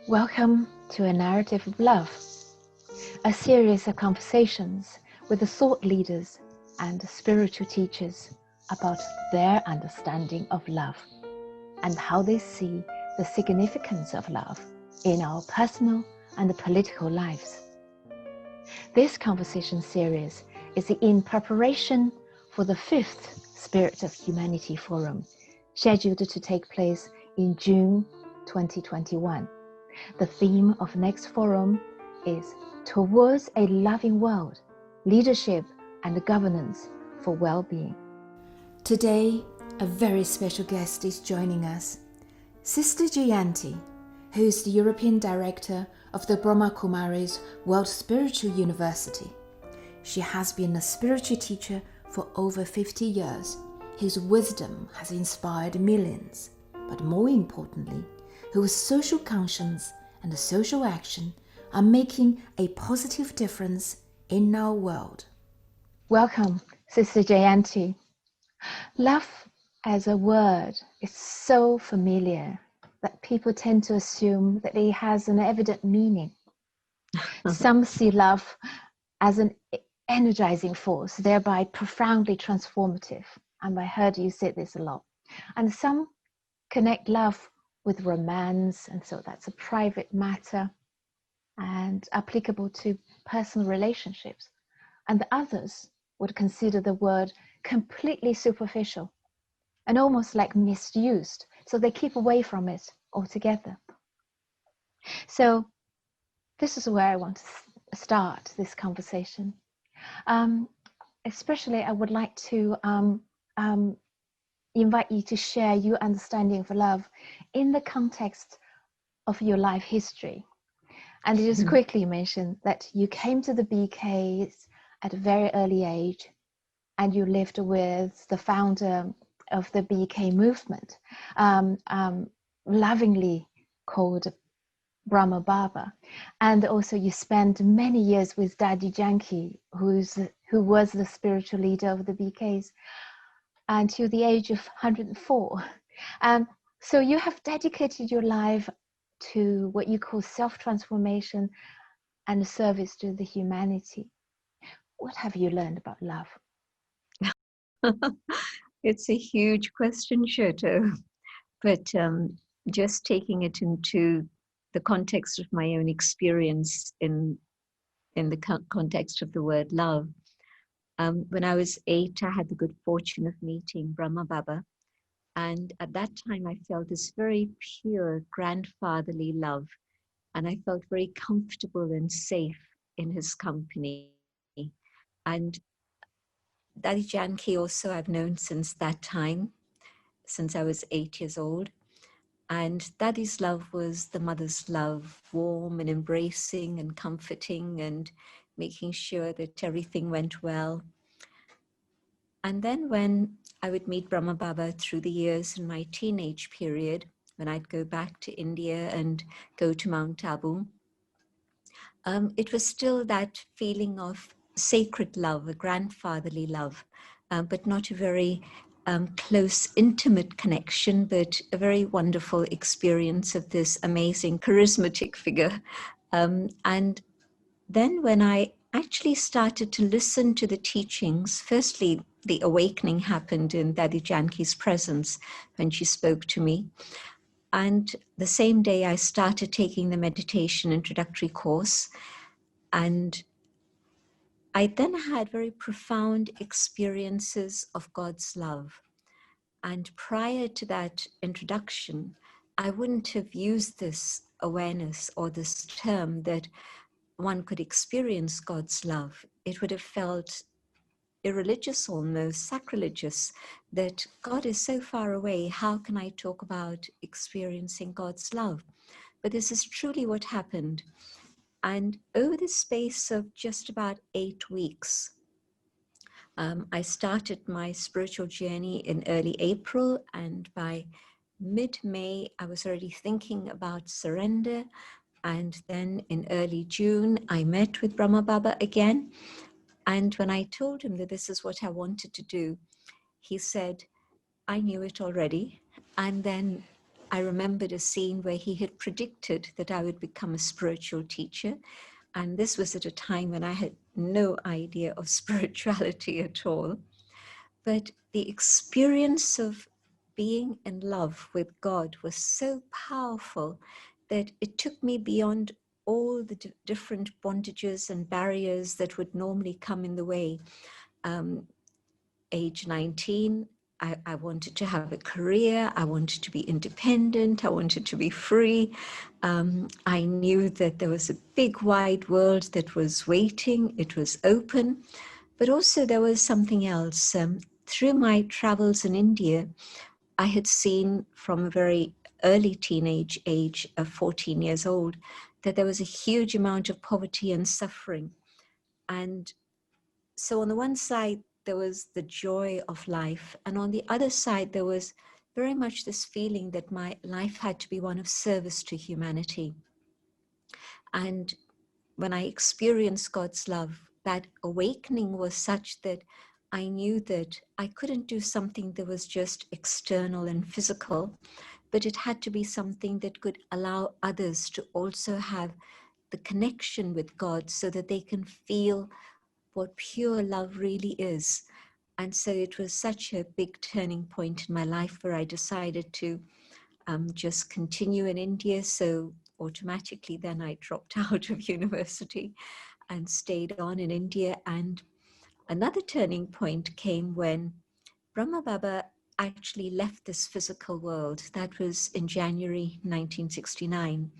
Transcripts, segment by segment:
Welcome to A Narrative of Love, a series of conversations with the thought leaders and spiritual teachers about their understanding of love and how they see the significance of love in our personal and political lives. This conversation series is in preparation for the 5th Spirit of Humanity Forum, scheduled to take place in June 2021. The theme of next forum is Towards a Loving World, Leadership and Governance for Well-Being. Today, a very special guest is joining us, Sister Jayanti, who is the European Director of the Brahma Kumaris World Spiritual University. She has been a spiritual teacher for over 50 years. His wisdom has inspired millions, but more importantly, whose social conscience and social action are making a positive difference in our world. Welcome, Sister Jayanti. Love as a word is so familiar that people tend to assume that it has an evident meaning. Some see love as an energizing force, thereby profoundly transformative. And I heard you say this a lot. And some connect love with romance, and so that's a private matter and applicable to personal relationships. And the others would consider the word completely superficial and almost like misused, so they keep away from it altogether. So this is where I want to start this conversation. Especially I would like to invite you to share your understanding of love in the context of your life history. And just quickly mention that you came to the BKs at a very early age, and you lived with the founder of the BK movement, lovingly called Brahma Baba. And also you spent many years with Daddy Janki, who was the spiritual leader of the BKs, until the age of 104. So you have dedicated your life to what you call self-transformation and service to the humanity. What have you learned about love? It's a huge question, Scherto, but just taking it into the context of my own experience in the context of the word love. When I was 8, I had the good fortune of meeting Brahma Baba. And at that time, I felt this very pure grandfatherly love. And I felt very comfortable and safe in his company. And Daddy Janki also I've known since that time, since I was 8 years old. And Daddy's love was the mother's love, warm and embracing and comforting and making sure that everything went well. And then when I would meet Brahma Baba through the years in my teenage period, when I'd go back to India and go to Mount Abu, it was still that feeling of sacred love, a grandfatherly love, but not a very close, intimate connection, but a very wonderful experience of this amazing, charismatic figure. And then when I actually started to listen to the teachings, firstly, the awakening happened in Daddy Janki's presence when she spoke to me. And the same day I started taking the meditation introductory course. And I then had very profound experiences of God's love. And prior to that introduction, I wouldn't have used this awareness or this term that one could experience God's love. It would have felt irreligious, almost sacrilegious, that God is so far away. How can I talk about experiencing God's love? But this is truly what happened. And over the space of just about 8 weeks, I started my spiritual journey in early April, and by mid-May, I was already thinking about surrender. And then in early June, I met with Brahma Baba again. And when I told him that this is what I wanted to do, he said, I knew it already. And then I remembered a scene where he had predicted that I would become a spiritual teacher. And this was at a time when I had no idea of spirituality at all. But the experience of being in love with God was so powerful that it took me beyond all the different bondages and barriers that would normally come in the way. Age 19, I wanted to have a career. I wanted to be independent. I wanted to be free. I knew that there was a big wide world that was waiting. It was open. But also there was something else. Through my travels in India, I had seen from a very early teenage age of 14 years old that there was a huge amount of poverty and suffering. And so on the one side, there was the joy of life. And on the other side, there was very much this feeling that my life had to be one of service to humanity. And when I experienced God's love, that awakening was such that I knew that I couldn't do something that was just external and physical, but it had to be something that could allow others to also have the connection with God so that they can feel what pure love really is. And so it was such a big turning point in my life where I decided to just continue in India. So automatically then I dropped out of university and stayed on in India. And another turning point came when Brahma Baba actually left this physical world. That was in January 1969.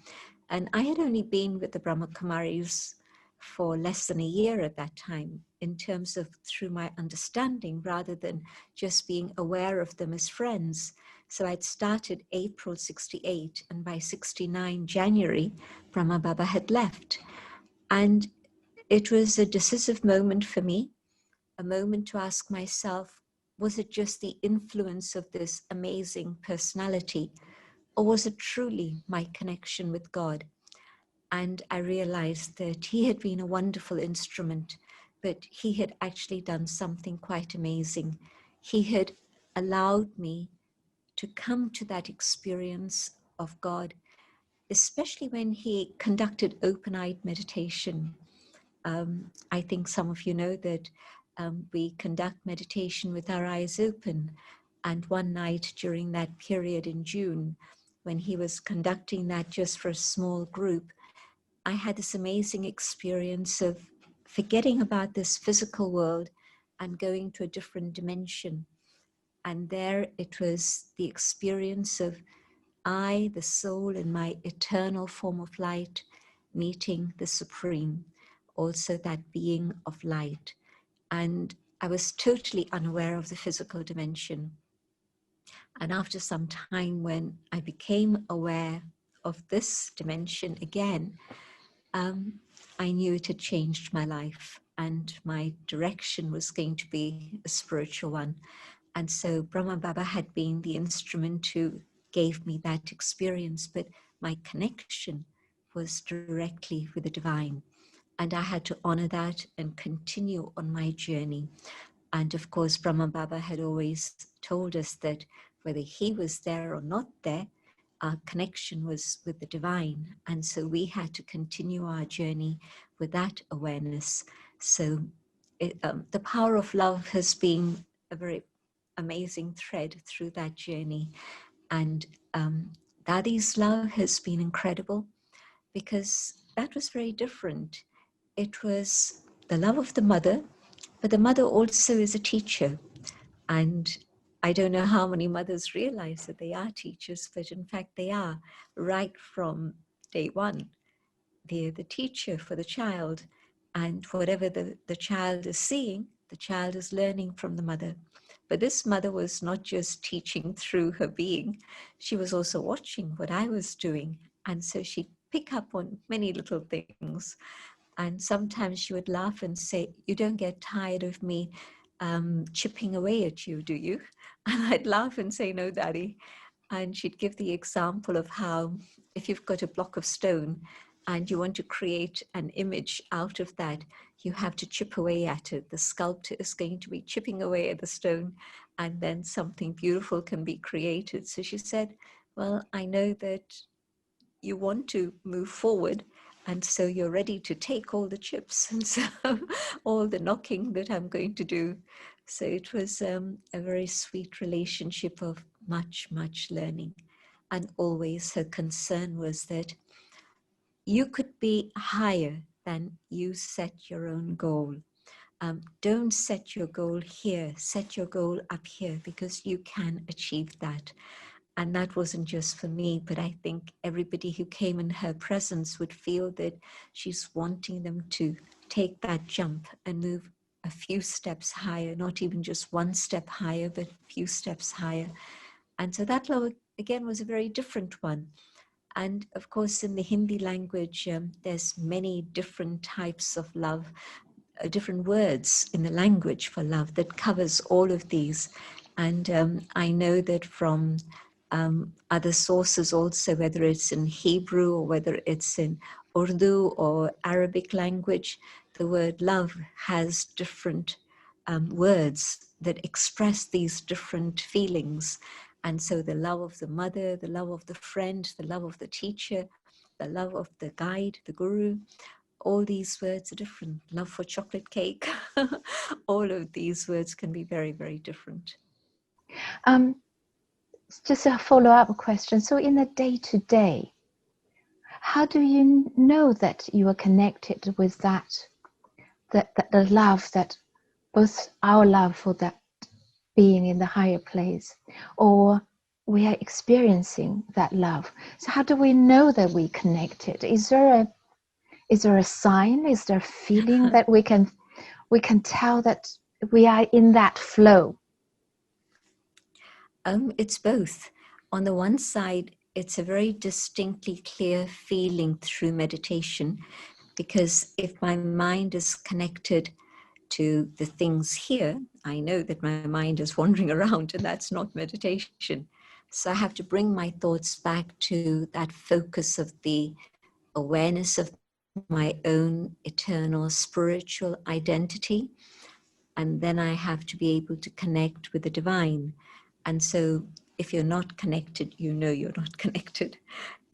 And I had only been with the Brahma Kumaris for less than a year at that time, in terms of through my understanding rather than just being aware of them as friends. So I'd started April 68, and by 69 January, Brahma Baba had left. And it was a decisive moment for me, a moment to ask myself, was it just the influence of this amazing personality, or was it truly my connection with God? And I realized that he had been a wonderful instrument, but he had actually done something quite amazing. He had allowed me to come to that experience of God, especially when he conducted open-eyed meditation. I think some of you know that we conduct meditation with our eyes open. And one night during that period in June, when he was conducting that just for a small group, I had this amazing experience of forgetting about this physical world and going to a different dimension. And there it was the experience of I, the soul in my eternal form of light, meeting the Supreme, also that being of light. And I was totally unaware of the physical dimension. And after some time, when I became aware of this dimension again, I knew it had changed my life and my direction was going to be a spiritual one. And so Brahma Baba had been the instrument who gave me that experience, but my connection was directly with the divine. And I had to honor that and continue on my journey. And of course, Brahma Baba had always told us that whether he was there or not there, our connection was with the divine. And so we had to continue our journey with that awareness. So the power of love has been a very amazing thread through that journey. And Dadi's love has been incredible because that was very different. It was the love of the mother, but the mother also is a teacher. And I don't know how many mothers realize that they are teachers, but in fact they are right from day one. They're the teacher for the child. And whatever the child is seeing, the child is learning from the mother. But this mother was not just teaching through her being, she was also watching what I was doing. And so she'd pick up on many little things. And sometimes she would laugh and say, "You don't get tired of me chipping away at you, do you?" And I'd laugh and say, "No, Daddy." And she'd give the example of how if you've got a block of stone and you want to create an image out of that, you have to chip away at it. The sculptor is going to be chipping away at the stone, and then something beautiful can be created. So she said, well, I know that you want to move forward, and so you're ready to take all the chips and so all the knocking that I'm going to do. So it was a very sweet relationship of much learning. And always her concern was that you could be higher than you set your own goal. Don't set your goal here, set your goal up here, because you can achieve that. And that wasn't just for me, but I think everybody who came in her presence would feel that she's wanting them to take that jump and move a few steps higher, not even just one step higher, but a few steps higher. And so that love, again, was a very different one. And of course, in the Hindi language, there's many different types of love, different words in the language for love that covers all of these. And I know that from other sources also, whether it's in Hebrew or whether it's in Urdu or Arabic language, the word love has different words that express these different feelings. And so the love of the mother, the love of the friend, the love of the teacher, the love of the guide, the guru, all these words are different. Love for chocolate cake, all of these words can be very, very different. Just a follow-up question. So in the day-to-day, how do you know that you are connected with that the love, that both our love for that being in the higher place, or we are experiencing that love? So how do we know that we connected? Is there a sign? Is there a feeling that we can tell that we are in that flow? It's both. On the one side, it's a very distinctly clear feeling through meditation, because if my mind is connected to the things here, I know that my mind is wandering around, and that's not meditation. So I have to bring my thoughts back to that focus of the awareness of my own eternal spiritual identity. And then I have to be able to connect with the divine. And so if you're not connected, you know you're not connected.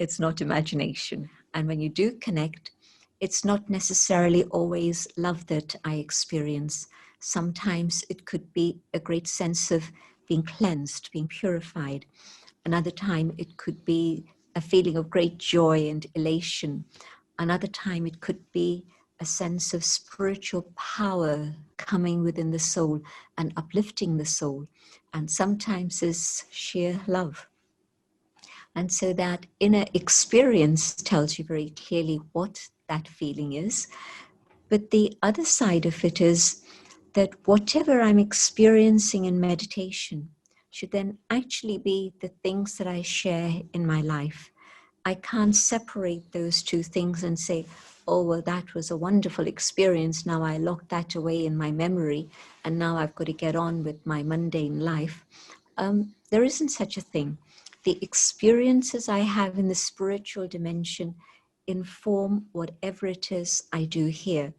It's not imagination. And when you do connect, it's not necessarily always love that I experience. Sometimes it could be a great sense of being cleansed, being purified. Another time it could be a feeling of great joy and elation. Another time it could be a sense of spiritual power coming within the soul and uplifting the soul. And sometimes it's sheer love. And so that inner experience tells you very clearly what that feeling is. But the other side of it is that whatever I'm experiencing in meditation should then actually be the things that I share in my life. I can't separate those two things and say, oh, well, that was a wonderful experience. Now I locked that away in my memory, and now I've got to get on with my mundane life. There isn't such a thing. The experiences I have in the spiritual dimension inform whatever it is I do here.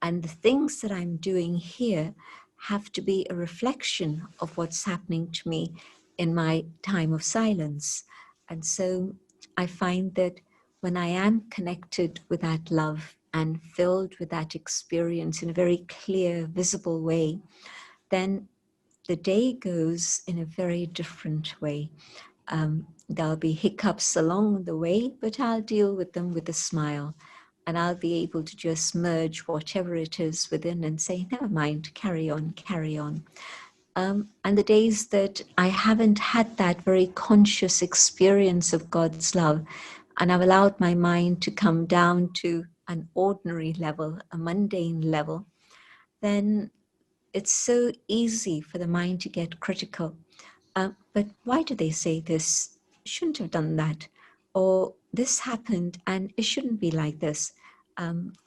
And the things that I'm doing here have to be a reflection of what's happening to me in my time of silence. And so I find that when I am connected with that love and filled with that experience in a very clear, visible way, then the day goes in a very different way. There'll be hiccups along the way, but I'll deal with them with a smile. And I'll be able to just merge whatever it is within and say, never mind, carry on, carry on. And the days that I haven't had that very conscious experience of God's love, and I've allowed my mind to come down to an ordinary level, a mundane level, then it's so easy for the mind to get critical. But why do they say this? Shouldn't have done that. Or this happened and it shouldn't be like this.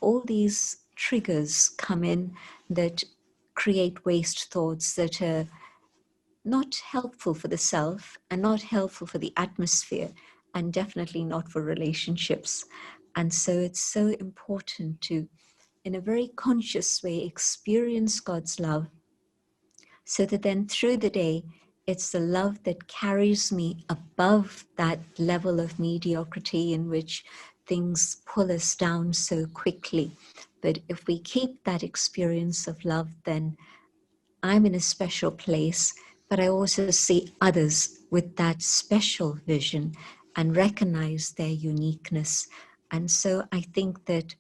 All these triggers come in that create waste thoughts that are not helpful for the self and not helpful for the atmosphere, and definitely not for relationships. And so it's so important to, in a very conscious way, experience God's love, so that then through the day, it's the love that carries me above that level of mediocrity in which things pull us down so quickly. But if we keep that experience of love, then I'm in a special place, but I also see others with that special vision and recognize their uniqueness. And so I think that,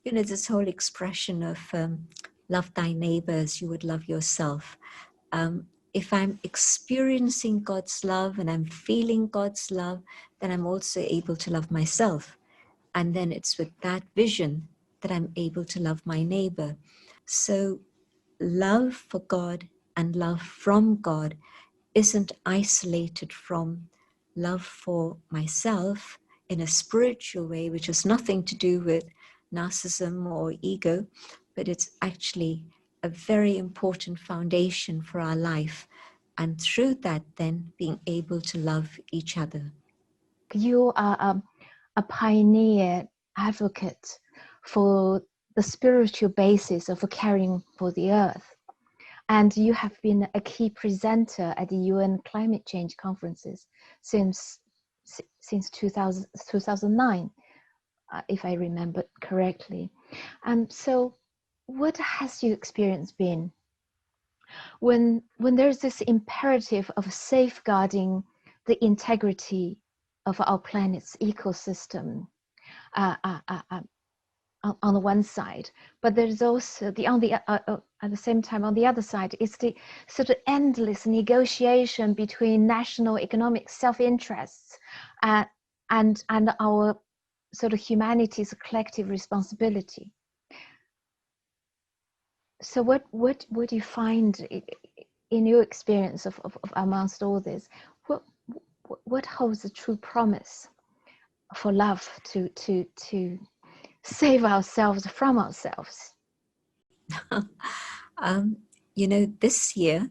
this whole expression of love thy neighbor as you would love yourself. If I'm experiencing God's love and I'm feeling God's love, then I'm also able to love myself. And then it's with that vision that I'm able to love my neighbor. So love for God and love from God isn't isolated from love for myself in a spiritual way, which has nothing to do with narcissism or ego, but it's actually a very important foundation for our life. And through that, then being able to love each other. You are a pioneer advocate for the spiritual basis of caring for the earth. And you have been a key presenter at the UN climate change conferences since 2009, if I remember correctly. So what has your experience been when there's this imperative of safeguarding the integrity of our planet's ecosystem on the one side, but there's also at the same time on the other side, it's the sort of endless negotiation between national economic self-interests and our sort of humanity's collective responsibility. So what do you find in your experience of amongst all this? What holds the true promise for love to save ourselves from ourselves? This year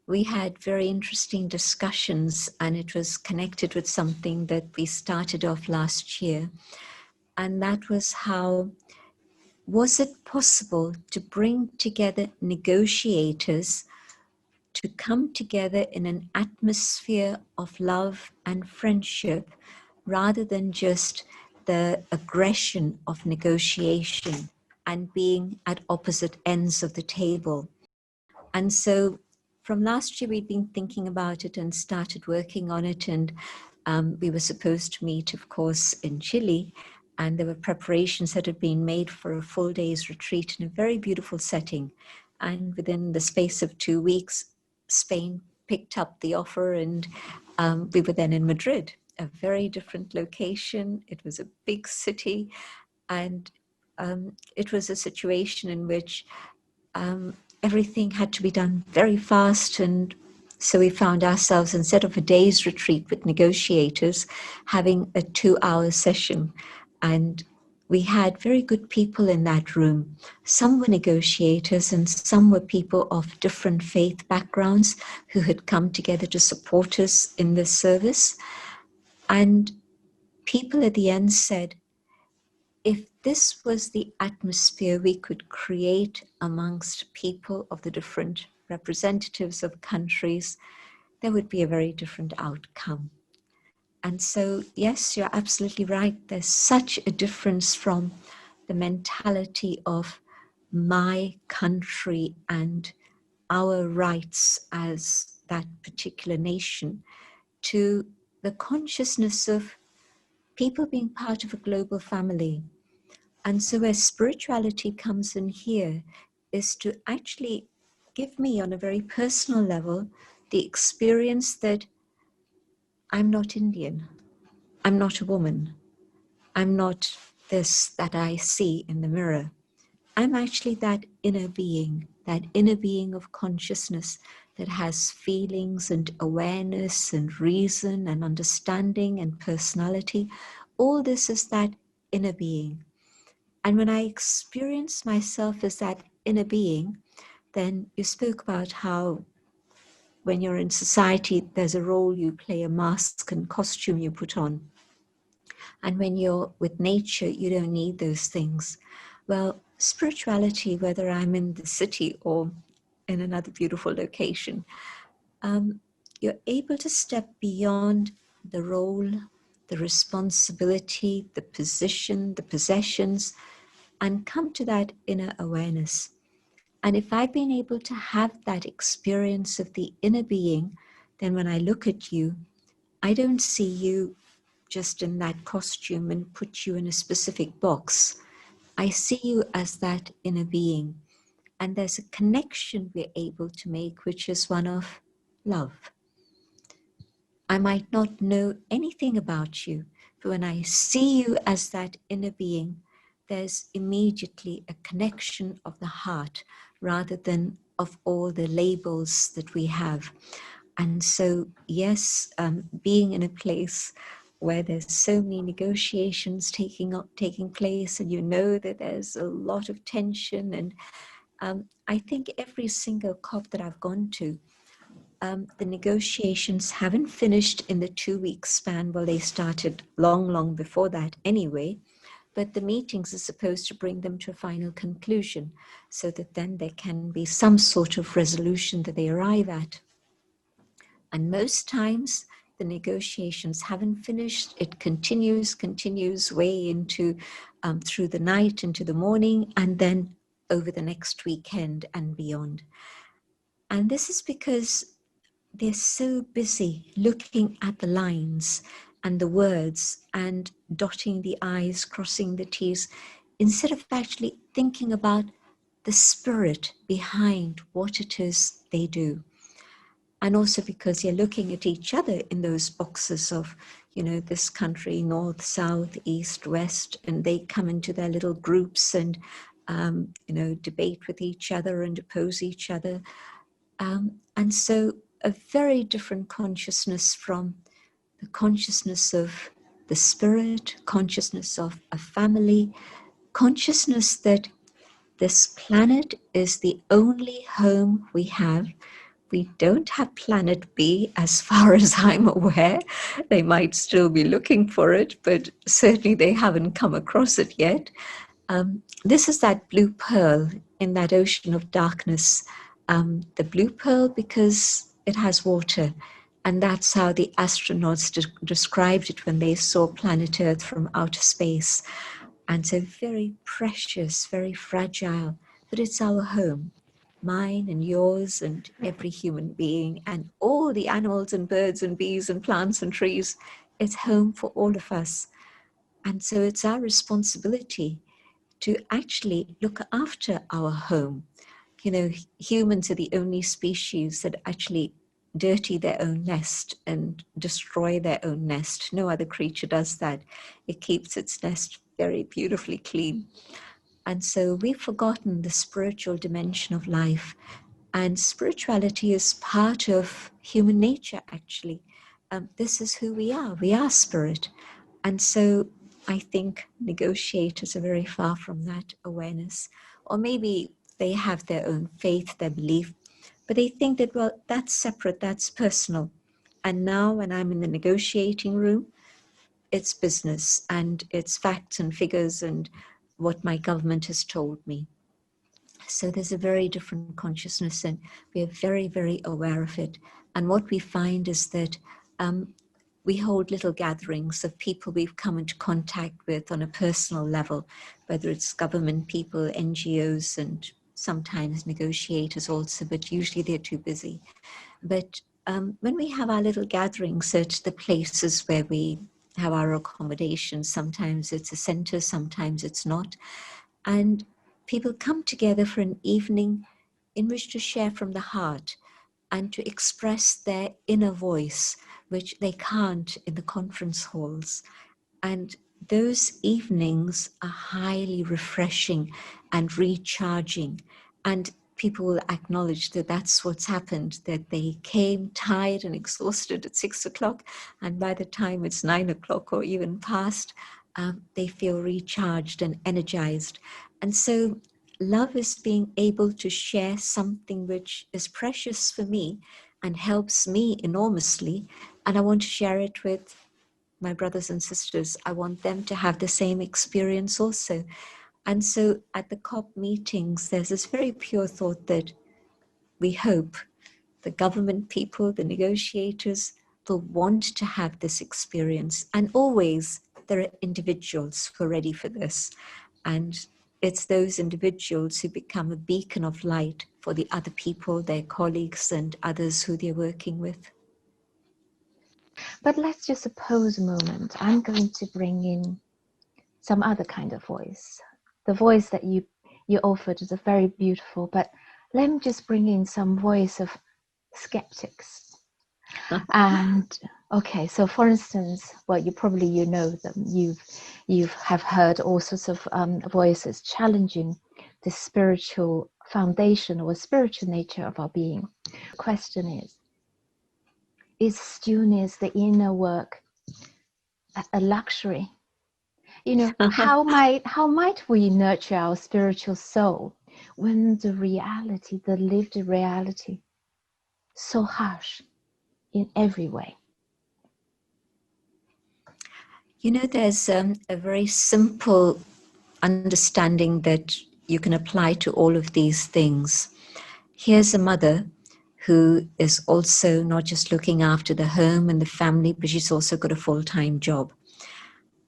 we had very interesting discussions, and it was connected with something that we started off last year. And that was how was it possible to bring together negotiators to come together in an atmosphere of love and friendship, rather than just the aggression of negotiation and being at opposite ends of the table. And so from last year, we'd been thinking about it and started working on it. And we were supposed to meet, of course, in Chile. And there were preparations that had been made for a full day's retreat in a very beautiful setting. And within the space of 2 weeks, Spain picked up the offer, and we were then in Madrid, a very different location. It was a big city, and it was a situation in which everything had to be done very fast. And so we found ourselves, instead of a day's retreat with negotiators, having a 2-hour session. And we had very good people in that room. Some were negotiators and some were people of different faith backgrounds who had come together to support us in this service. And people at the end said, if this was the atmosphere we could create amongst people of the different representatives of countries, there would be a very different outcome. And so, yes, you're absolutely right. There's such a difference from the mentality of my country and our rights as that particular nation to the consciousness of people being part of a global family. And so where spirituality comes in here is to actually give me, on a very personal level, the experience that I'm not Indian, I'm not a woman, I'm not this that I see in the mirror. I'm actually that inner being of consciousness that has feelings and awareness and reason and understanding and personality. All this is that inner being. And when I experience myself as that inner being, then you spoke about how when you're in society, there's a role you play, a mask and costume you put on. And when you're with nature, you don't need those things. Well, spirituality, whether I'm in the city or in another beautiful location, you're able to step beyond the role, the responsibility, the position, the possessions, and come to that inner awareness. And if I've been able to have that experience of the inner being, then when I look at you, I don't see you just in that costume and put you in a specific box. I see you as that inner being. And there's a connection we're able to make, which is one of love. I might not know anything about you, but when I see you as that inner being, there's immediately a connection of the heart rather than of all the labels that we have. And so, yes, being in a place where there's so many negotiations taking place, and you know that there's a lot of tension, and I think every single COP that I've gone to, the negotiations haven't finished in the 2-week span. Well, they started long before that anyway, but the meetings are supposed to bring them to a final conclusion so that then there can be some sort of resolution that they arrive at. And most times the negotiations haven't finished. It continues way into through the night, into the morning, and then over the next weekend and beyond. And this is because they're so busy looking at the lines and the words and dotting the I's, crossing the T's, instead of actually thinking about the spirit behind what it is they do. And also because you're looking at each other in those boxes of, this country, north, south, east, west, and they come into their little groups and, debate with each other and oppose each other. And so a very different consciousness from the consciousness of the spirit, consciousness of a family, consciousness that this planet is the only home we have. We don't have planet B as far as I'm aware. They might still be looking for it, but certainly they haven't come across it yet. This is that blue pearl in that ocean of darkness. The blue pearl because it has water. And that's how the astronauts described it when they saw planet Earth from outer space. And so very precious, very fragile, but it's our home. Mine and yours and every human being and all the animals and birds and bees and plants and trees. It's home for all of us. And so it's our responsibility to actually look after our home. Humans are the only species that actually dirty their own nest and destroy their own nest. No other creature does that. It keeps its nest very beautifully clean. And so we've forgotten the spiritual dimension of life. And spirituality is part of human nature, actually. This is who we are. We are spirit. And so I think negotiators are very far from that awareness. Or maybe they have their own faith, their belief, but they think that, well, that's separate, that's personal. And now when I'm in the negotiating room, it's business and it's facts and figures and what my government has told me. So there's a very different consciousness and we are very, very aware of it. And what we find is that we hold little gatherings of people we've come into contact with on a personal level, whether it's government people, NGOs, and sometimes negotiators also, but usually they're too busy. But when we have our little gatherings at the places where we have our accommodation, sometimes it's a center, sometimes it's not. And people come together for an evening in which to share from the heart and to express their inner voice, which they can't in the conference halls. And those evenings are highly refreshing and recharging. And people will acknowledge that that's what's happened, that they came tired and exhausted at 6 o'clock. And by the time it's 9 o'clock or even past, they feel recharged and energized. And so love is being able to share something which is precious for me and helps me enormously. And I want to share it with my brothers and sisters. I want them to have the same experience also. And so at the COP meetings, there's this very pure thought that we hope the government people, the negotiators, will want to have this experience. And always there are individuals who are ready for this. And it's those individuals who become a beacon of light for the other people, their colleagues and others who they're working with. But let's just suppose a moment. I'm going to bring in some other kind of voice. The voice that you offered is a very beautiful, but let me just bring in some voice of skeptics. And okay, so for instance, well, you know them. You have heard all sorts of voices challenging the spiritual foundation or spiritual nature of our being. The question is stillness, the inner work, a luxury? You know, how might we nurture our spiritual soul when the reality, the lived reality, so harsh in every way? You know, there's a very simple understanding that you can apply to all of these things. Here's a mother who is also not just looking after the home and the family, but she's also got a full-time job.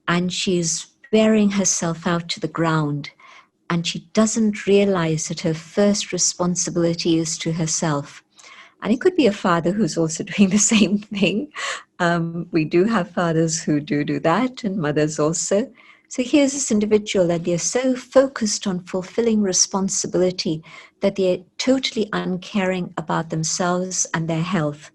And she's wearing herself out to the ground. And she doesn't realize that her first responsibility is to herself. And it could be a father who's also doing the same thing. We do have fathers who do that, and mothers also. So here's this individual that they're so focused on fulfilling responsibility that they're totally uncaring about themselves and their health.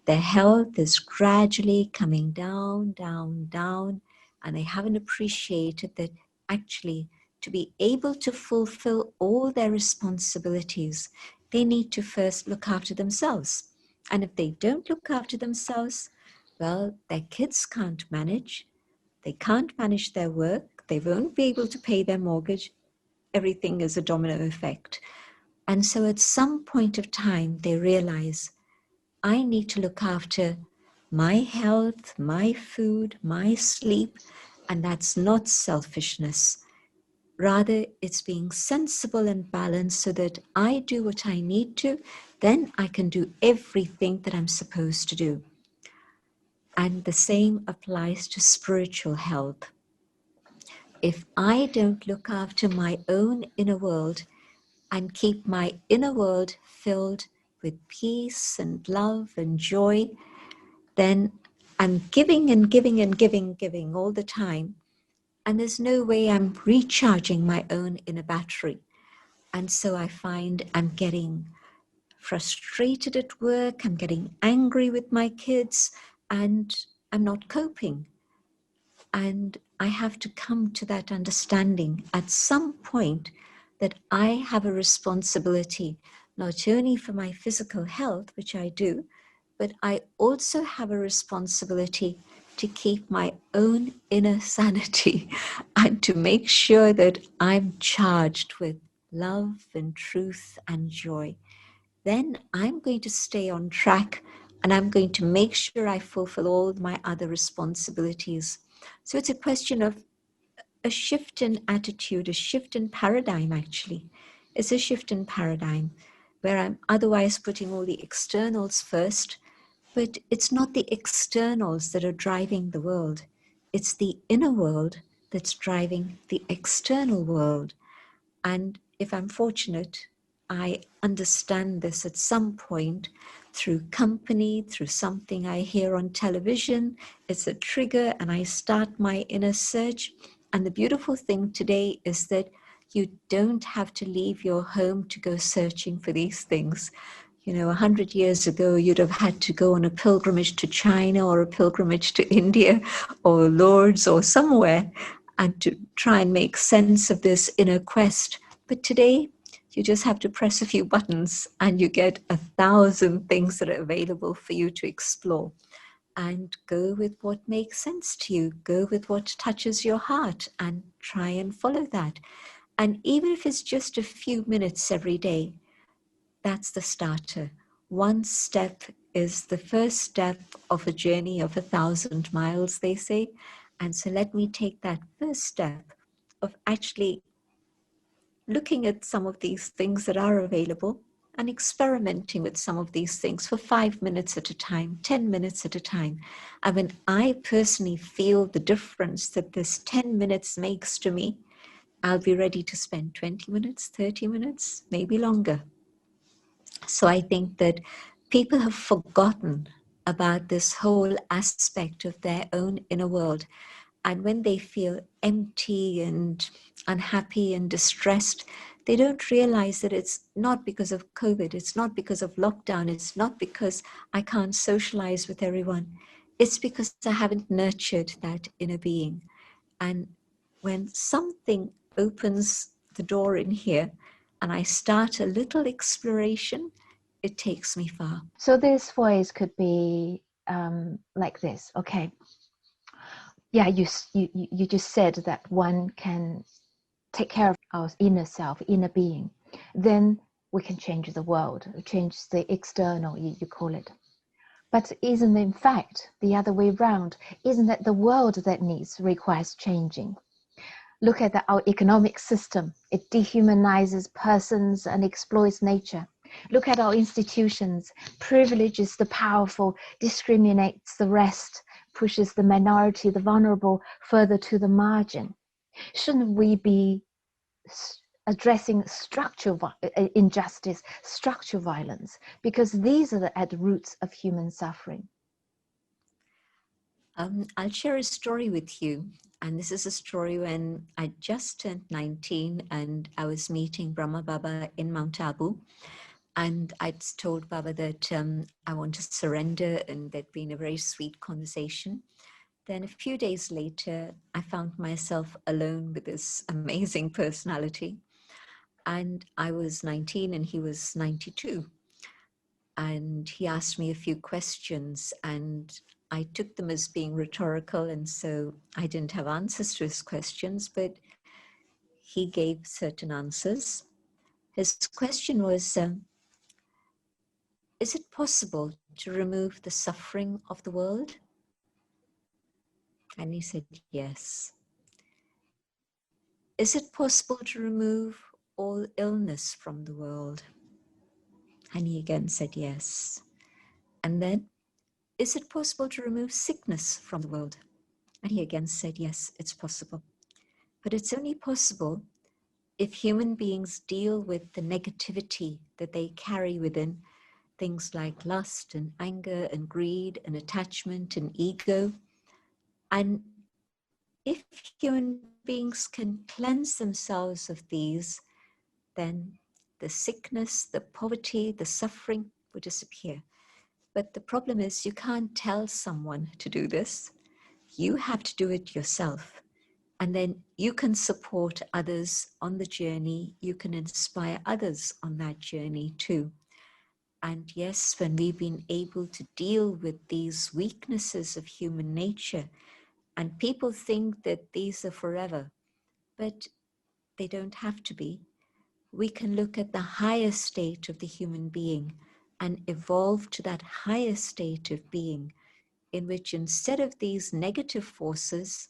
Their health is gradually coming down, down, down, and they haven't appreciated that actually to be able to fulfill all their responsibilities, they need to first look after themselves. And if they don't look after themselves, well, their kids can't manage. They can't manage their work. They won't be able to pay their mortgage. Everything is a domino effect. And so at some point of time, they realize, I need to look after my health, my food, my sleep, and that's not selfishness. Rather, it's being sensible and balanced so that I do what I need to, then I can do everything that I'm supposed to do. And the same applies to spiritual health. If I don't look after my own inner world and keep my inner world filled with peace and love and joy, then I'm giving and giving and giving all the time. And there's no way I'm recharging my own inner battery. And so I find I'm getting frustrated at work, I'm getting angry with my kids, and I'm not coping. And I have to come to that understanding at some point that I have a responsibility, not only for my physical health, which I do, but I also have a responsibility to keep my own inner sanity and to make sure that I'm charged with love and truth and joy. Then I'm going to stay on track and I'm going to make sure I fulfill all my other responsibilities. So it's a question of a shift in attitude, a shift in paradigm, actually. It's a shift in paradigm where I'm otherwise putting all the externals first, but it's not the externals that are driving the world. It's the inner world that's driving the external world. And if I'm fortunate, I understand this at some point through company, through something I hear on television. It's a trigger and I start my inner search. And the beautiful thing today is that you don't have to leave your home to go searching for these things. You know, 100 years ago, you'd have had to go on a pilgrimage to China or a pilgrimage to India or Lourdes or somewhere and to try and make sense of this inner quest. But today, you just have to press a few buttons and you get 1,000 things that are available for you to explore. And go with what makes sense to you. Go with what touches your heart and try and follow that. And even if it's just a few minutes every day, that's the starter. One step is the first step of a journey of 1,000 miles, they say. And so let me take that first step of actually looking at some of these things that are available and experimenting with some of these things for 5 minutes at a time, 10 minutes at a time. And when I personally feel the difference that this 10 minutes makes to me, I'll be ready to spend 20 minutes, 30 minutes, maybe longer. So I think that people have forgotten about this whole aspect of their own inner world. And when they feel empty and unhappy and distressed, they don't realize that it's not because of COVID, it's not because of lockdown, it's not because I can't socialize with everyone. It's because I haven't nurtured that inner being. And when something opens the door in here and I start a little exploration, it takes me far. So this voice could be like this. Okay. Yeah, you just said that one can take care of our inner self, inner being. Then we can change the world, change the external, you call it. But isn't in fact the other way around? Isn't that the world that requires changing? Look at our economic system. It dehumanizes persons and exploits nature. Look at our institutions, privileges the powerful, discriminates the rest, pushes the minority, the vulnerable, further to the margin. Shouldn't we be addressing structural injustice, structural violence? Because these are at the roots of human suffering. I'll share a story with you. And this is a story when I just turned 19 and I was meeting Brahma Baba in Mount Abu. And I'd told Baba that I want to surrender, and there'd been a very sweet conversation. Then a few days later, I found myself alone with this amazing personality. And I was 19 and he was 92. And he asked me a few questions and I took them as being rhetorical. And so I didn't have answers to his questions, but he gave certain answers. His question was, is it possible to remove the suffering of the world? And he said, yes. Is it possible to remove all illness from the world? And he again said, yes. And then, is it possible to remove sickness from the world? And he again said, yes, it's possible. But it's only possible if human beings deal with the negativity that they carry within, things like lust and anger and greed and attachment and ego. And if human beings can cleanse themselves of these, then the sickness, the poverty, the suffering will disappear. But the problem is you can't tell someone to do this. You have to do it yourself. And then you can support others on the journey. You can inspire others on that journey too. And yes, when we've been able to deal with these weaknesses of human nature, and people think that these are forever, but they don't have to be. We can look at the higher state of the human being and evolve to that higher state of being in which instead of these negative forces,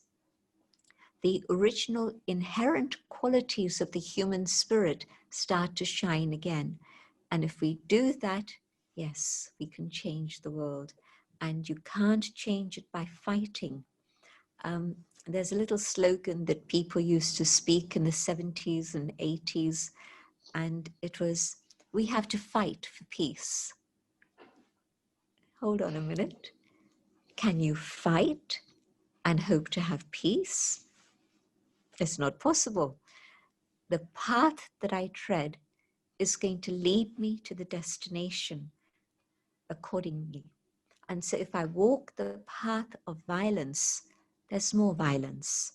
the original inherent qualities of the human spirit start to shine again. And if we do that, yes, we can change the world. And you can't change it by fighting. There's a little slogan that people used to speak in the 70s and 80s, and it was, we have to fight for peace. Hold on a minute. Can you fight and hope to have peace? It's not possible. The path that I tread is going to lead me to the destination accordingly. And so if I walk the path of violence, there's more violence.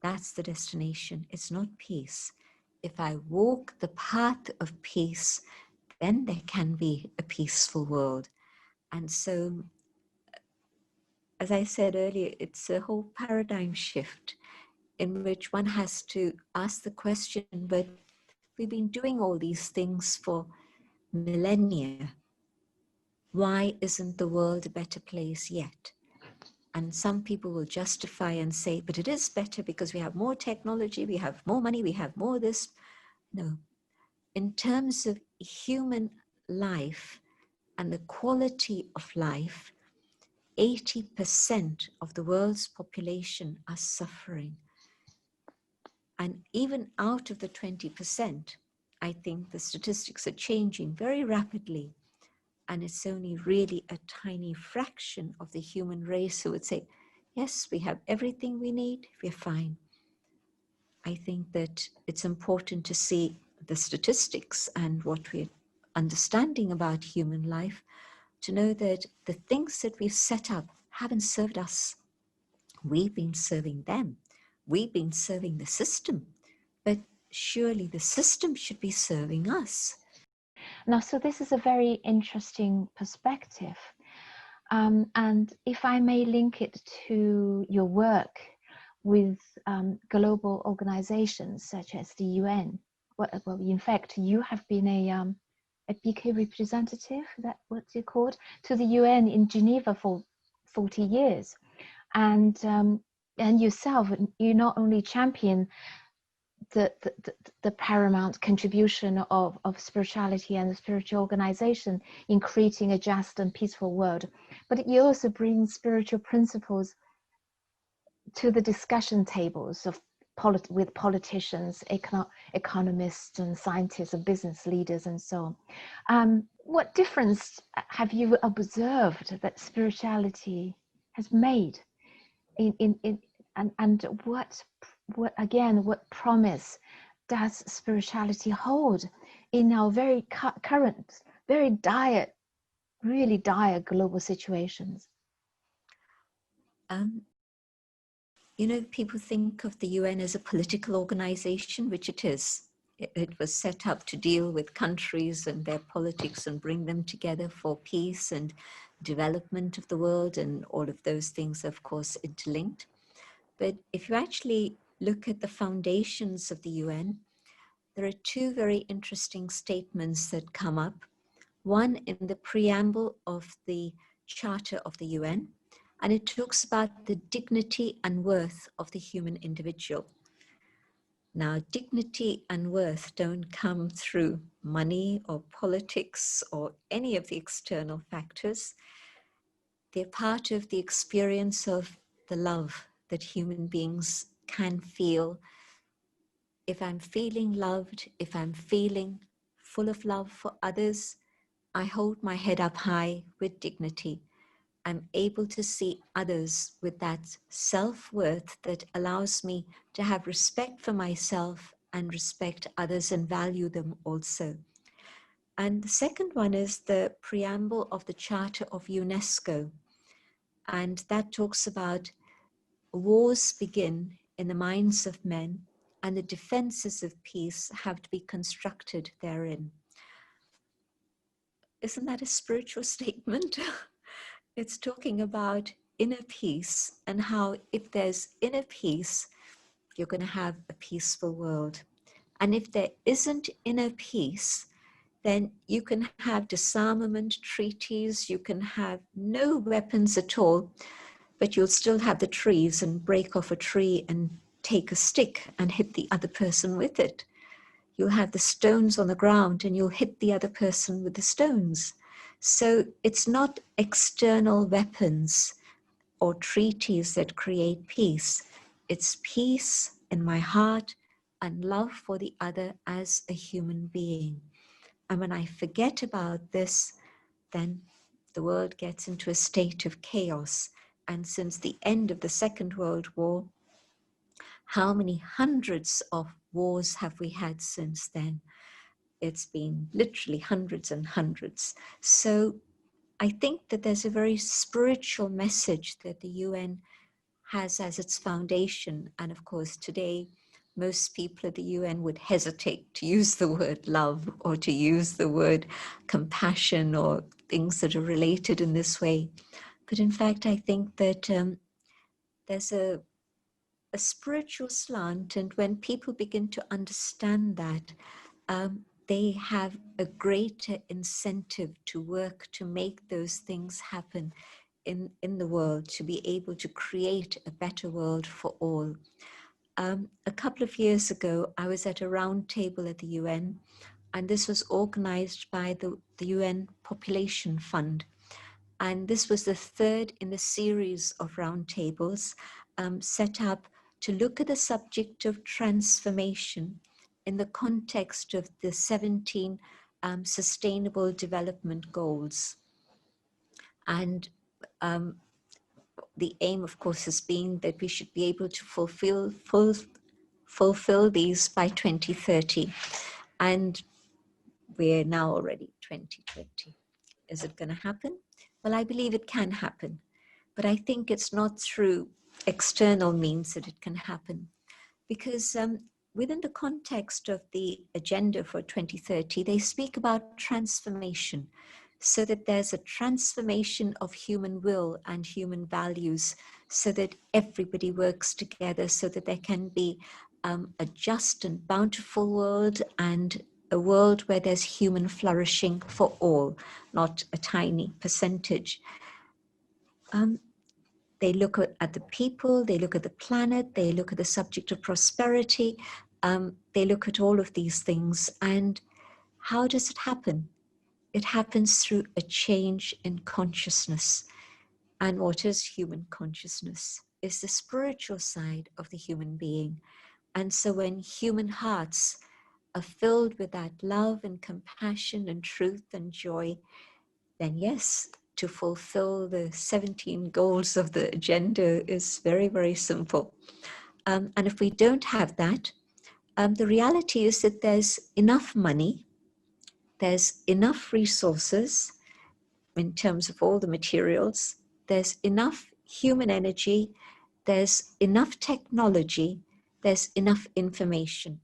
That's the destination. It's not peace. If I walk the path of peace, then there can be a peaceful world. And so, as I said earlier, it's a whole paradigm shift in which one has to ask the question, but we've been doing all these things for millennia. why isn't the world a better place yet? And some people will justify and say, but it is better because we have more technology, we have more money, we have more this. No. In terms of human life and the quality of life, 80% of the world's population are suffering. And even out of the 20%, I think the statistics are changing very rapidly. And it's only really a tiny fraction of the human race who would say, yes, we have everything we need, we're fine. I think that it's important to see the statistics and what we're understanding about human life, to know that the things that we've set up haven't served us. We've been serving them. We've been serving the system. But surely the system should be serving us. Now, so this is a very interesting perspective. And if I may link it to your work with global organizations such as the UN, well, in fact, you have been a BK representative, what's it called, to the UN in Geneva for 40 years. And yourself, you not only champion the paramount contribution of spirituality and the spiritual organization in creating a just and peaceful world, but you also bring spiritual principles to the discussion tables of with politicians, economists and scientists and business leaders and so on. What difference have you observed that spirituality has made and what promise does spirituality hold in our very current, very dire, really dire global situations? People think of the UN as a political organization, which it is. It was set up to deal with countries and their politics and bring them together for peace and development of the world, and all of those things, of course, interlinked. But if you actually look at the foundations of the UN, there are two very interesting statements that come up. One in the preamble of the Charter of the UN, and it talks about the dignity and worth of the human individual. Now, dignity and worth don't come through money or politics or any of the external factors. They're part of the experience of the love that human beings can feel. If I'm feeling loved, if I'm feeling full of love for others, I hold my head up high with dignity. I'm able to see others with that self-worth that allows me to have respect for myself and respect others and value them also. And the second one is the preamble of the Charter of UNESCO. And that talks about wars begin in the minds of men, and the defenses of peace have to be constructed therein. Isn't that a spiritual statement? It's talking about inner peace and how if there's inner peace, you're going to have a peaceful world. And if there isn't inner peace, then you can have disarmament treaties, you can have no weapons at all, but you'll still have the trees and break off a tree and take a stick and hit the other person with it. You'll have the stones on the ground and you'll hit the other person with the stones. So it's not external weapons or treaties that create peace. It's peace in my heart and love for the other as a human being. And when I forget about this, then the world gets into a state of chaos. And since the end of the Second World War, how many hundreds of wars have we had since then? It's been literally hundreds and hundreds. So I think that there's a very spiritual message that the UN has as its foundation. And of course, today, most people at the UN would hesitate to use the word love or to use the word compassion or things that are related in this way. But in fact, I think that there's a spiritual slant, and when people begin to understand that, they have a greater incentive to work to make those things happen in the world, to be able to create a better world for all. A couple of years ago, I was at a round table at the UN, and this was organized by the UN Population Fund. And this was the third in a series of roundtables set up to look at the subject of transformation in the context of the 17 Sustainable Development Goals. And the aim, of course, has been that we should be able to fulfill these by 2030. And we're now already 2020. Is it going to happen? Well, I believe it can happen, but I think it's not through external means that it can happen, because within the context of the agenda for 2030, they speak about transformation, so that there's a transformation of human will and human values, so that everybody works together, so that there can be a just and bountiful world, and a world where there's human flourishing for all, not a tiny percentage. They look at the people, they look at the planet, they look at the subject of prosperity, they look at all of these things. And how does it happen? It happens through a change in consciousness. And what is human consciousness? Is the spiritual side of the human being. And so when human hearts are filled with that love and compassion and truth and joy, then yes, to fulfill the 17 goals of the agenda is very, very simple. And if we don't have that, the reality is that there's enough money, there's enough resources in terms of all the materials, there's enough human energy, there's enough technology, there's enough information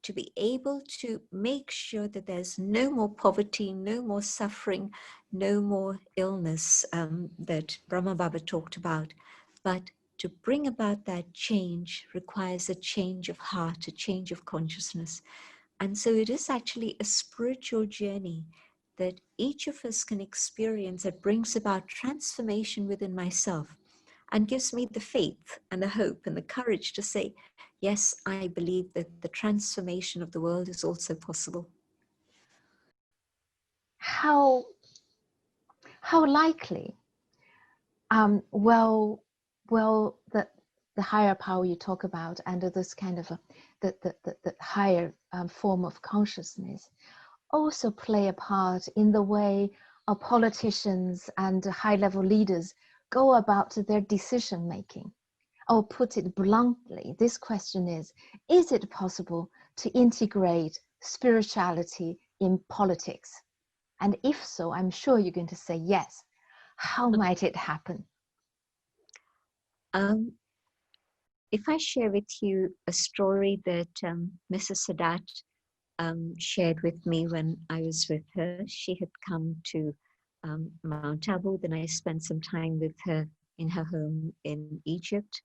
to be able to make sure that there's no more poverty, no more suffering, no more illness that Brahma Baba talked about. But to bring about that change requires a change of heart, a change of consciousness. And so it is actually a spiritual journey that each of us can experience that brings about transformation within myself and gives me the faith and the hope and the courage to say, yes, I believe that the transformation of the world is also possible. How likely? Well, the higher power you talk about, and this kind of the higher form of consciousness, also play a part in the way our politicians and high-level leaders go about their decision making. Or put it bluntly, this question is it possible to integrate spirituality in politics? And if so, I'm sure you're going to say yes. How might it happen? If I share with you a story that Mrs. Sadat shared with me when I was with her. She had come to Mount Abu, then I spent some time with her in her home in Egypt.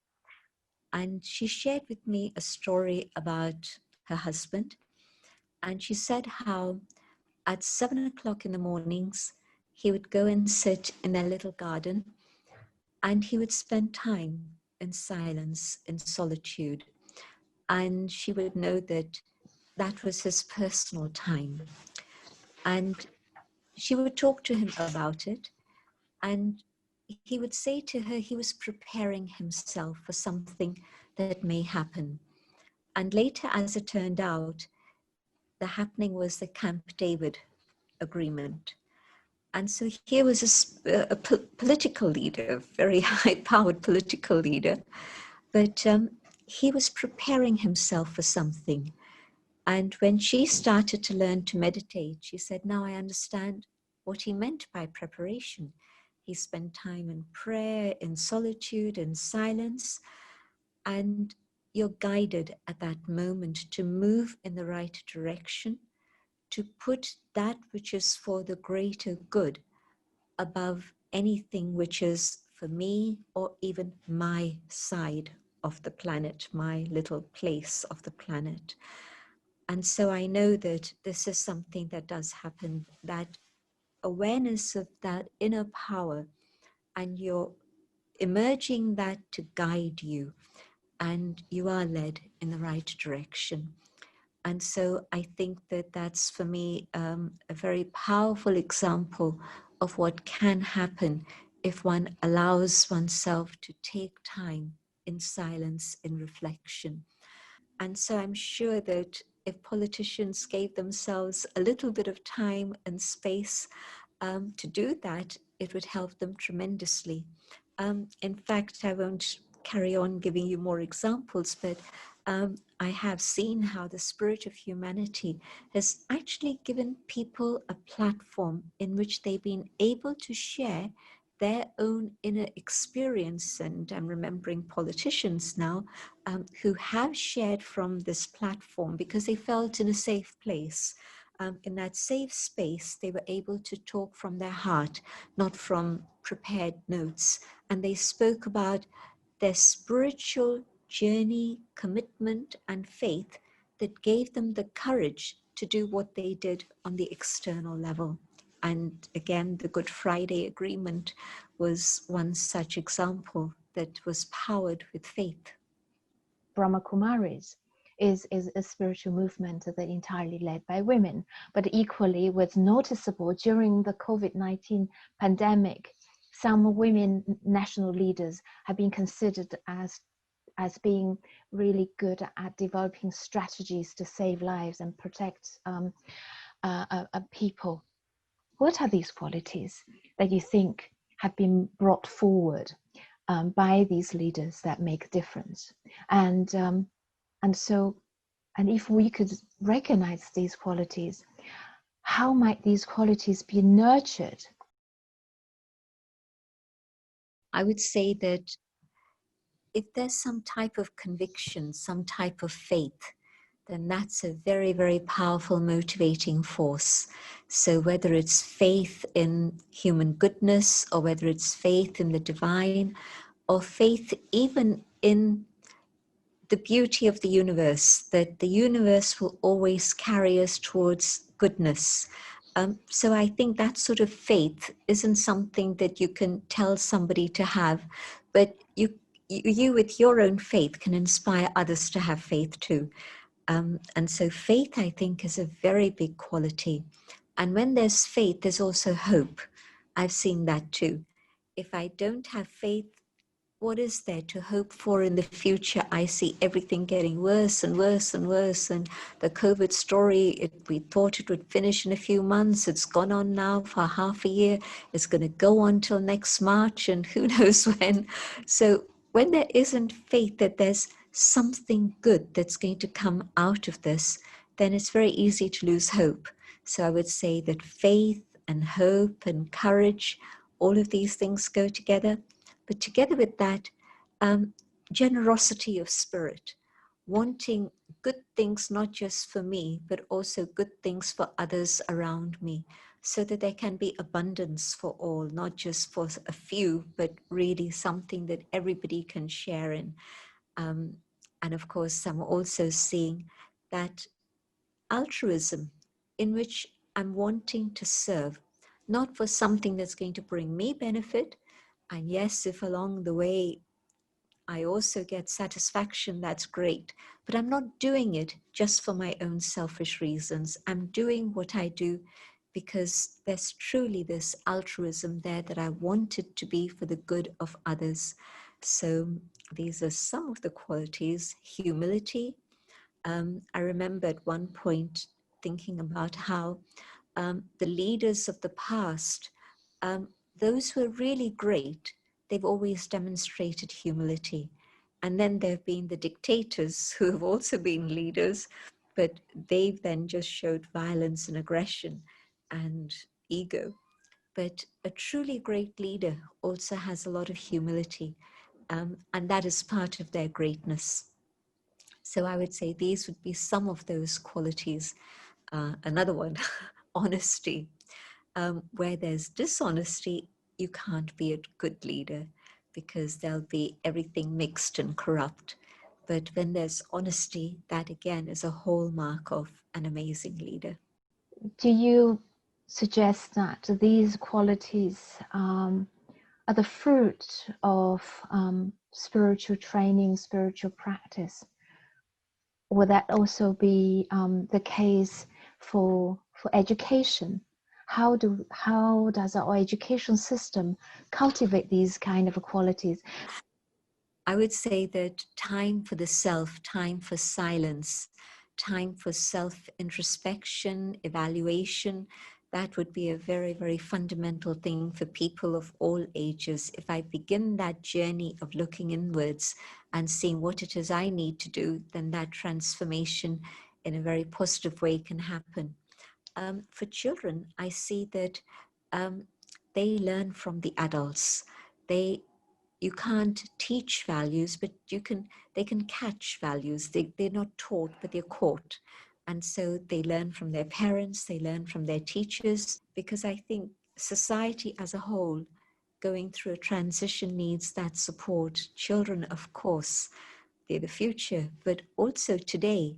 And she shared with me a story about her husband. And she said how at 7 o'clock in the mornings, he would go and sit in their little garden, and he would spend time in silence, in solitude. And she would know that that was his personal time. And she would talk to him about it, and he would say to her he was preparing himself for something that may happen. And later, as it turned out, the happening was the Camp David agreement. And so here was a political leader, a very high-powered political leader, but he was preparing himself for something. And when she started to learn to meditate, she said, now I understand what he meant by preparation. He spent time in prayer, in solitude, in silence, and you're guided at that moment to move in the right direction, to put that which is for the greater good above anything which is for me or even my side of the planet, my little place of the planet. And so I know that this is something that does happen, that awareness of that inner power, and you're emerging that to guide you, and you are led in the right direction. And so I think that that's for me a very powerful example of what can happen if one allows oneself to take time in silence, in reflection. And so I'm sure that if politicians gave themselves a little bit of time and space to do that, it would help them tremendously. In fact, I won't carry on giving you more examples, but I have seen how the spirit of humanity has actually given people a platform in which they've been able to share their own inner experience. And I'm remembering politicians now who have shared from this platform because they felt in a safe place. In that safe space, they were able to talk from their heart, not from prepared notes. And they spoke about their spiritual journey, commitment, and faith that gave them the courage to do what they did on the external level. And again, the Good Friday Agreement was one such example that was powered with faith. Brahma Kumaris is a spiritual movement that entirely led by women, but equally was noticeable during the COVID-19 pandemic. Some women national leaders have been considered as being really good at developing strategies to save lives and protect people. What are these qualities that you think have been brought forward by these leaders that make a difference? And if we could recognize these qualities, how might these qualities be nurtured? I would say that if there's some type of conviction, some type of faith, then that's a very, very powerful motivating force. So whether it's faith in human goodness, or whether it's faith in the divine, or faith even in the beauty of the universe, that the universe will always carry us towards goodness. So I think that sort of faith isn't something that you can tell somebody to have, but you with your own faith can inspire others to have faith too. And so faith, I think, is a very big quality. And when there's faith, there's also hope. I've seen that too. If I don't have faith, what is there to hope for in the future? I see everything getting worse and worse and worse. And the COVID story, we thought it would finish in a few months. It's gone on now for half a year. It's going to go on till next March and who knows when. So when there isn't faith that there's something good that's going to come out of this, then it's very easy to lose hope. So I would say that faith and hope and courage, all of these things go together. But together with that, generosity of spirit, wanting good things not just for me, but also good things for others around me, so that there can be abundance for all, not just for a few, but really something that everybody can share in. And of course, I'm also seeing that altruism in which I'm wanting to serve, not for something that's going to bring me benefit. And yes, if along the way I also get satisfaction, that's great. But I'm not doing it just for my own selfish reasons. I'm doing what I do because there's truly this altruism there that I want it to be for the good of others. So these are some of the qualities. Humility. I remember at one point thinking about how the leaders of the past, those who are really great, they've always demonstrated humility. And then there have been the dictators who have also been leaders, but they've then just showed violence and aggression and ego. But a truly great leader also has a lot of humility, and that is part of their greatness. So I would say these would be some of those qualities. Another one, honesty. Where there's dishonesty, you can't be a good leader because there'll be everything mixed and corrupt. But when there's honesty, that again is a hallmark of an amazing leader. Do you suggest that these qualities are the fruit of spiritual training, spiritual practice? Will that also be the case for education? How does our education system cultivate these kind of qualities? I would say that time for the self, time for silence, time for self-introspection, evaluation, that would be a very, very fundamental thing for people of all ages. If I begin that journey of looking inwards and seeing what it is I need to do, then that transformation in a very positive way can happen. For children, I see that they learn from the adults. You can't teach values, but they can catch values. They're not taught, but they're caught. And so they learn from their parents, they learn from their teachers, because I think society as a whole going through a transition needs that support. Children, of course, they're the future, but also today,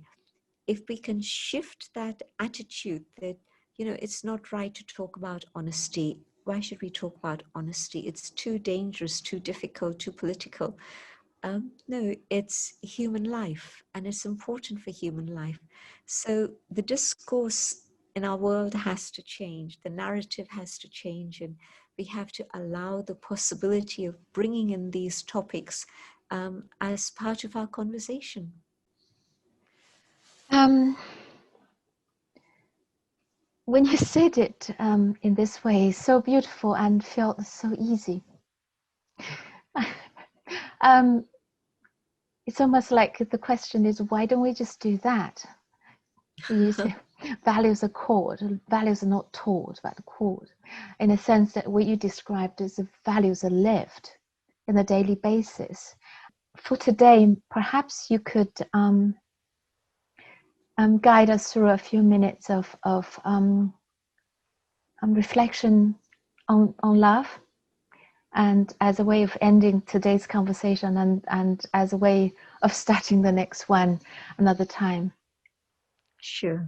if we can shift that attitude that, it's not right to talk about honesty. Why should we talk about honesty? It's too dangerous, too difficult, too political. No, it's human life, and it's important for human life. So the discourse in our world has to change. The narrative has to change, and we have to allow the possibility of bringing in these topics as part of our conversation. When you said it in this way, so beautiful and felt so easy. It's almost like the question is, why don't we just do that? You say values are caught, values are not taught, but caught, in a sense that what you described as the values are lived in a daily basis. For today, perhaps you could guide us through a few minutes of reflection on love, and as a way of ending today's conversation, and as a way of starting the next one another time. Sure.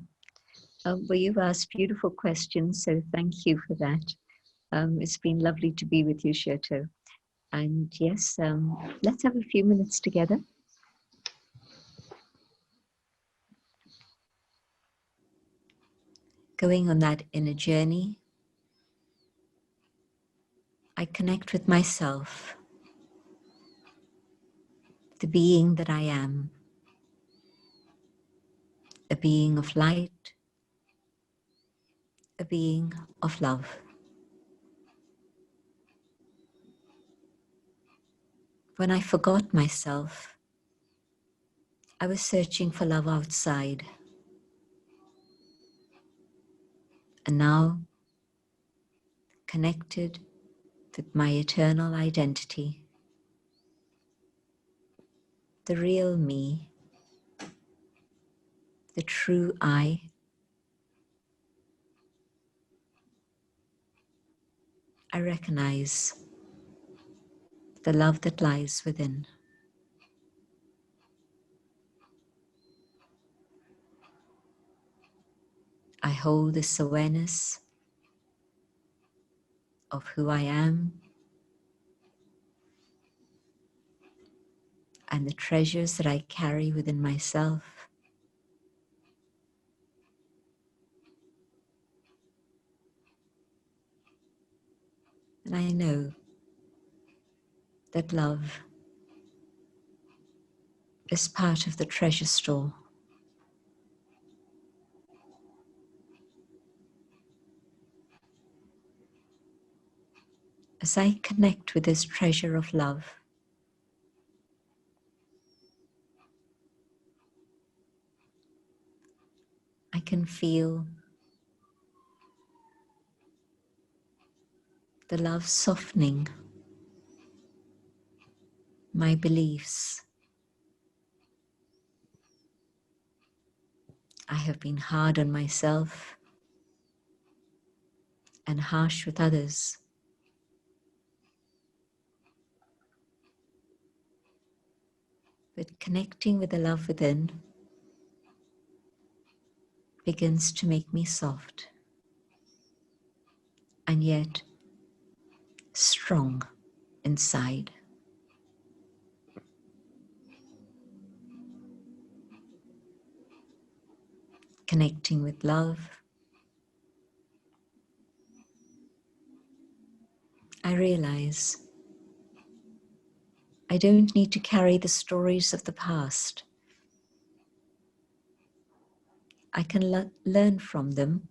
Well, you've asked beautiful questions, so thank you for that. It's been lovely to be with you, Scherto. And yes, let's have a few minutes together. Going on that inner journey, I connect with myself, the being that I am, a being of light, a being of love. When I forgot myself, I was searching for love outside. And now, connected with my eternal identity, the real me, the true I, I recognize the love that lies within. I hold this awareness of who I am and the treasures that I carry within myself. And I know that love is part of the treasure store. As I connect with this treasure of love, I can feel the love softening my beliefs. I have been hard on myself and harsh with others. But connecting with the love within begins to make me soft and yet strong inside. Connecting with love, I realize I don't need to carry the stories of the past. I can learn from them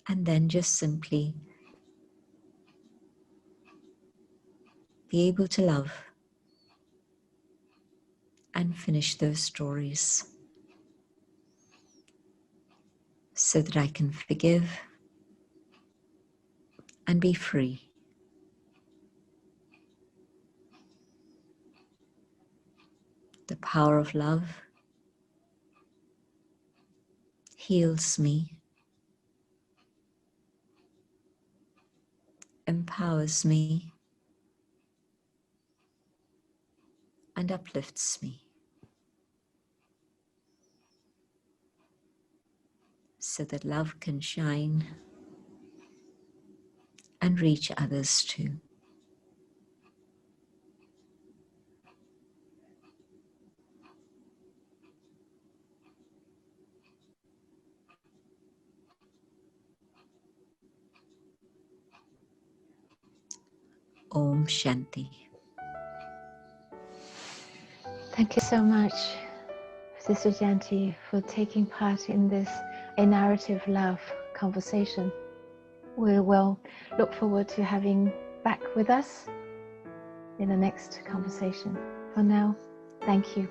and then just simply be able to love and finish those stories so that I can forgive and be free. The power of love heals me, empowers me, and uplifts me, so that love can shine and reach others too. Om Shanti. Thank you so much, Sister Jayanti, for taking part in this A Narrative Love conversation. We will look forward to having back with us in the next conversation. For now, thank you.